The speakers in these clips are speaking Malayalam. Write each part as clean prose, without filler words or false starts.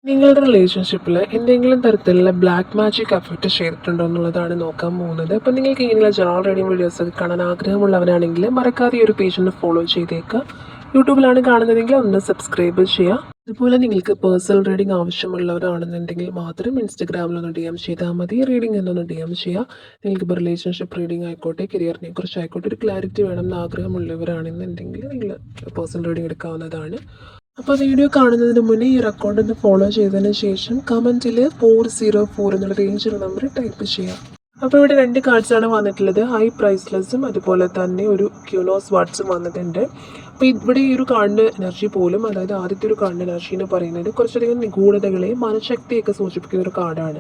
നിങ്ങളുടെ റിലേഷൻഷിപ്പിൽ എന്തെങ്കിലും തരത്തിലുള്ള ബ്ലാക്ക് മാജിക് എഫക്റ്റ് ചെയ്തിട്ടുണ്ടോ എന്നുള്ളതാണ് നോക്കാൻ പോകുന്നത്. അപ്പോൾ നിങ്ങൾക്ക് ഇങ്ങനെയുള്ള ജനറൽ റീഡിംഗ് വീഡിയോസൊക്കെ കാണാൻ ആഗ്രഹമുള്ളവരാണെങ്കിൽ മറക്കാതെ ഈ ഒരു പേജ് ഒന്ന് ഫോളോ ചെയ്തേക്കുക. യൂട്യൂബിലാണ് കാണുന്നതെങ്കിൽ ഒന്ന് സബ്സ്ക്രൈബ് ചെയ്യുക. അതുപോലെ നിങ്ങൾക്ക് പേഴ്സണൽ റീഡിംഗ് ആവശ്യമുള്ളവരാണെന്നുണ്ടെങ്കിൽ മാത്രം ഇൻസ്റ്റഗ്രാമിലൊന്ന് DM ചെയ്താൽ മതി. റീഡിംഗ് എന്നൊന്ന് DM ചെയ്യുക. നിങ്ങൾക്ക് ഇപ്പോൾ റിലേഷൻഷിപ്പ് റീഡിംഗ് ആയിക്കോട്ടെ, കരിയറിനെ കുറിച്ചായിക്കോട്ടെ, ഒരു ക്ലാരിറ്റി വേണമെന്ന് ആഗ്രഹമുള്ളവരാണെന്നുണ്ടെങ്കിൽ നിങ്ങൾ പേഴ്സണൽ റീഡിംഗ് എടുക്കാവുന്നതാണ്. അപ്പോൾ വീഡിയോ കാണുന്നതിന് മുന്നേ ഈ ഒരു അക്കൗണ്ട് ഒന്ന് ഫോളോ ചെയ്തതിന് ശേഷം കമൻറ്റിൽ 404 എന്നുള്ള റേഞ്ചിൽ നമ്പർ ടൈപ്പ് ചെയ്യാം. അപ്പോൾ ഇവിടെ 2 കാർഡ്സാണ് വന്നിട്ടുള്ളത്. ഹൈ പ്രൈസ്ലെസ്സും അതുപോലെ തന്നെ ഒരു ക്യൂനോസ് വാട്സും വന്നിട്ടുണ്ട്. അപ്പോൾ ഇവിടെ ഈ ഒരു കാർഡിൻ്റെ എനർജി പോലും, അതായത് ആദ്യത്തെ ഒരു കാർഡിൻ്റെ എനർജി എന്ന് പറയുന്നത് കുറച്ചധികം നിഗൂഢതകളെയും മനഃശക്തിയൊക്കെ സൂചിപ്പിക്കുന്ന ഒരു കാർഡാണ്.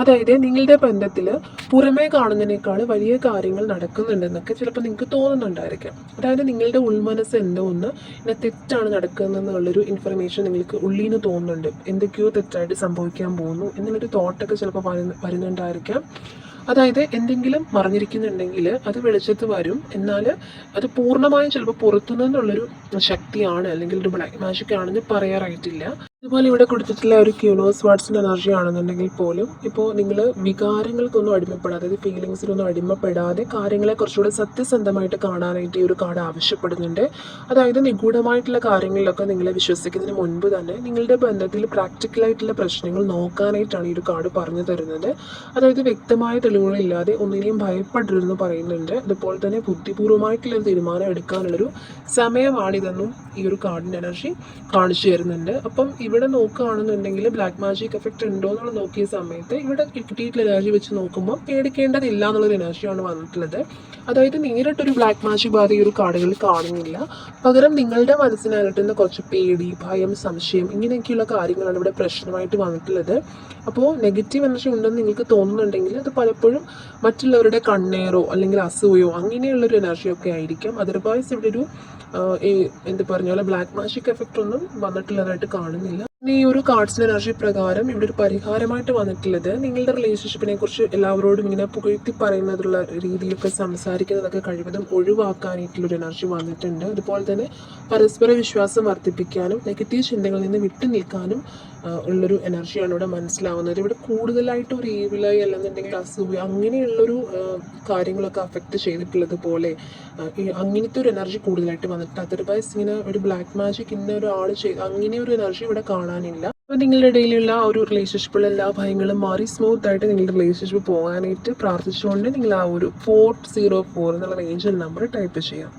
അതായത് നിങ്ങളുടെ ബന്ധത്തിൽ പുറമേ കാണുന്നതിനേക്കാൾ വലിയ കാര്യങ്ങൾ നടക്കുന്നുണ്ടെന്നൊക്കെ ചിലപ്പോൾ നിങ്ങൾക്ക് തോന്നുന്നുണ്ടായിരിക്കാം. അതായത് നിങ്ങളുടെ ഉൾമനസ്സ് എന്തോ ഒന്ന് ഇങ്ങനെ തെറ്റാണ് നടക്കുന്നതെന്നുള്ളൊരു ഇൻഫർമേഷൻ നിങ്ങൾക്ക് ഉള്ളിൽ നിന്ന് തോന്നുന്നുണ്ട്. എന്തൊക്കെയോ തെറ്റായിട്ട് സംഭവിക്കാൻ പോകുന്നു എന്നുള്ളൊരു തോട്ടൊക്കെ ചിലപ്പോൾ വരുന്നുണ്ടായിരിക്കാം. അതായത് എന്തെങ്കിലും മറിഞ്ഞിരിക്കുന്നുണ്ടെങ്കിൽ അത് വെളിച്ചത്ത് വരും, എന്നാൽ അത് പൂർണ്ണമായും ചിലപ്പോൾ പുറത്തുനിന്നുള്ളൊരു ശക്തിയാണ് അല്ലെങ്കിൽ ഒരു ബ്ലാക്ക് മാജിക് ആണെന്ന് പറയാറായിട്ടില്ല. അതുപോലെ ഇവിടെ കൊടുത്തിട്ടുള്ള ഒരു ക്യൂനോസ് വാട്സിൻ്റെ എനർജി ആണെന്നുണ്ടെങ്കിൽ പോലും ഇപ്പോൾ നിങ്ങൾ വികാരങ്ങൾക്കൊന്നും അടിമപ്പെടാതെ, അതായത് ഫീലിങ്സിനൊന്നും അടിമപ്പെടാതെ കാര്യങ്ങളെ കുറച്ചുകൂടെ സത്യസന്ധമായിട്ട് കാണാനായിട്ട് ഈ ഒരു കാർഡ് ആവശ്യപ്പെടുന്നുണ്ട്. അതായത് നിഗൂഢമായിട്ടുള്ള കാര്യങ്ങളിലൊക്കെ നിങ്ങളെ വിശ്വസിക്കുന്നതിന് മുൻപ് തന്നെ നിങ്ങളുടെ ബന്ധത്തിൽ പ്രാക്ടിക്കലായിട്ടുള്ള പ്രശ്നങ്ങൾ നോക്കാനായിട്ടാണ് ഈ ഒരു കാർഡ് പറഞ്ഞു തരുന്നത്. അതായത് വ്യക്തമായ തെളിവുകളില്ലാതെ ഒന്നിനെയും ഭയപ്പെടരുതെന്ന് പറയുന്നുണ്ട്. അതുപോലെ തന്നെ ബുദ്ധിപൂർവ്വമായിട്ടുള്ളൊരു തീരുമാനം എടുക്കാനുള്ളൊരു സമയമാണിതെന്നും ഈ ഒരു കാർഡിൻ്റെ എനർജി കാണിച്ചു തരുന്നുണ്ട്. അപ്പം ഇവിടെ നോക്കുകയാണെന്നുണ്ടെങ്കിൽ ബ്ലാക്ക് മാജിക് എഫക്റ്റ് ഉണ്ടോ എന്നുള്ള നോക്കിയ സമയത്ത് ഇവിടെ കിട്ടിയിട്ടുള്ള എനർജി വെച്ച് നോക്കുമ്പോൾ പേടിക്കേണ്ടതില്ല എന്നുള്ളൊരു എനർജിയാണ് വന്നിട്ടുള്ളത്. അതായത് നേരിട്ടൊരു ബ്ലാക്ക് മാജിക് ബാധ ഈ ഒരു കാർഡുകളിൽ കാണുന്നില്ല. പകരം നിങ്ങളുടെ മനസ്സിനെ അലട്ടുന്ന കുറച്ച് പേടി, ഭയം, സംശയം ഇങ്ങനെയൊക്കെയുള്ള കാര്യങ്ങളാണ് ഇവിടെ പ്രശ്നമായിട്ട് വന്നിട്ടുള്ളത്. അപ്പോൾ നെഗറ്റീവ് എനർജി ഉണ്ടെന്ന് നിങ്ങൾക്ക് തോന്നുന്നുണ്ടെങ്കിൽ അത് പലപ്പോഴും മറ്റുള്ളവരുടെ കണ്ണേറോ അല്ലെങ്കിൽ അസൂയോ അങ്ങനെയുള്ളൊരു എനർജിയൊക്കെ ആയിരിക്കും. അതർവൈസ് ഇവിടെ ഒരു എന്ത് പറഞ്ഞ പോലെ ബ്ലാക്ക് മാജിക് എഫക്റ്റ് ഒന്നും വന്നിട്ടുള്ളതായിട്ട് കാണുന്നില്ല. ഈ ഒരു കാർഡ്സിൻ്റെ എനർജി പ്രകാരം ഇവിടെ ഒരു പരിഹാരമായിട്ട് വന്നിട്ടുള്ളത് നിങ്ങളുടെ റിലേഷൻഷിപ്പിനെ കുറിച്ച് എല്ലാവരോടും ഇങ്ങനെ പുകഴ്ത്തി പറയുന്നതുള്ള രീതിയിലൊക്കെ സംസാരിക്കുന്നതൊക്കെ കഴിവതും ഒഴിവാക്കാനായിട്ടുള്ളൊരു എനർജി വന്നിട്ടുണ്ട്. അതുപോലെ തന്നെ പരസ്പര വിശ്വാസം വർദ്ധിപ്പിക്കാനും നെഗറ്റീവ് ചിന്തകളിൽ നിന്ന് വിട്ടു നിൽക്കാനും ഉള്ളൊരു എനർജിയാണ് ഇവിടെ മനസ്സിലാവുന്നത്. ഇവിടെ കൂടുതലായിട്ട് ഒരു ഈവിലായി അല്ലെന്നുണ്ടെങ്കിൽ അസൂയ അങ്ങനെയുള്ളൊരു കാര്യങ്ങളൊക്കെ അഫക്റ്റ് ചെയ്തിട്ടുള്ളത് പോലെ അങ്ങനത്തെ ഒരു എനർജി കൂടുതലായിട്ട് വന്നിട്ട്, അതർവൈസ് ഇങ്ങനെ ഒരു ബ്ലാക്ക് മാജിക് ഇന്ന ഒരാൾ ചെയ്ത് അങ്ങനെ ഒരു എനർജി ഇവിടെ കാണാനില്ല. അപ്പോൾ നിങ്ങളുടെ ഇടയിലുള്ള ഒരു റിലേഷൻഷിപ്പിലുള്ള എല്ലാ ഭയങ്ങളും മാറി സ്മൂത്ത് ആയിട്ട് നിങ്ങളുടെ റിലേഷൻഷിപ്പ് പോകാനായിട്ട് പ്രാർത്ഥിച്ചുകൊണ്ട് നിങ്ങൾ ആ ഒരു 404 എന്നുള്ള റേഞ്ചിൽ നമ്പർ ടൈപ്പ് ചെയ്യാം.